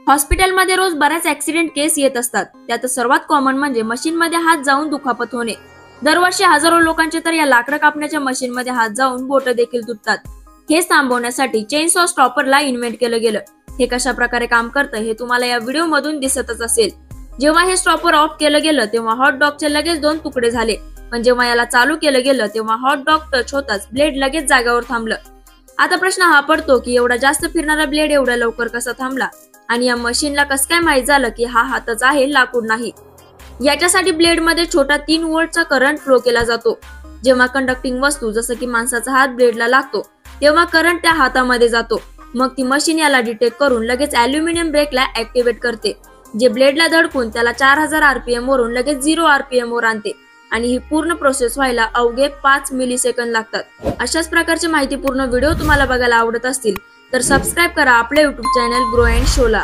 हॉस्पिटलमध्ये रोज बऱ्याच ऍक्सिडेंट केस येत असतात. त्यात सर्वात कॉमन म्हणजे मशीनमध्ये हात जाऊन दुखापत होणे. दरवर्षी हजारो लोकांचे तर या लाकडं कापण्याच्या मशीनमध्ये हात जाऊन बोट देखील तुटतात. हे थांबवण्यासाठी चेनसॉ स्टॉपरला इन्व्हेंट केलं गेलं. हे कशा प्रकारे काम करतं हे तुम्हाला या व्हिडिओ मधून दिसतच असेल. जेव्हा हे स्टॉपर ऑफ केलं गेलं तेव्हा हॉट डॉगचे लगेच 2 तुकडे झाले, पण जेव्हा याला चालू केलं गेलं तेव्हा हॉट डॉग टच होताच ब्लेड लगेच जागेवर थांबलं. आता प्रश्न हा पडतो की एवढा जास्त फिरणारा ब्लेड एवढ्या लवकर कसा थांबला आणि या मशीनला कसं काय माहित झालं की हा हातच आहे, लाकूड नाही. याच्यासाठी ब्लेड मध्ये छोटा 3 व्होल्टचा करंट फ्लो केला जातो. जेव्हा कंडक्टिंग वस्तू जसं की माणसाचा हात ब्लेडला लागतो तेव्हा करंट त्या हातामध्ये जातो. मग ती मशीन याला डिटेक्ट करून लगेच अॅल्युमिनियम ब्रेकला ऍक्टिव्हेट करते, जे ब्लेडला धडकून त्याला 4000 RPM वरून लगेच 0 RPM वर आणते आणि ही पूर्ण प्रोसेस व्हायला अवघे 5 मिलीसेकंद लागतात. अशाच प्रकारचे माहितीपूर्ण व्हिडिओ तुम्हाला बघायला आवडत असतील तर सबस्क्राईब करा आपल्या YouTube चॅनल ग्रो अँड शोला.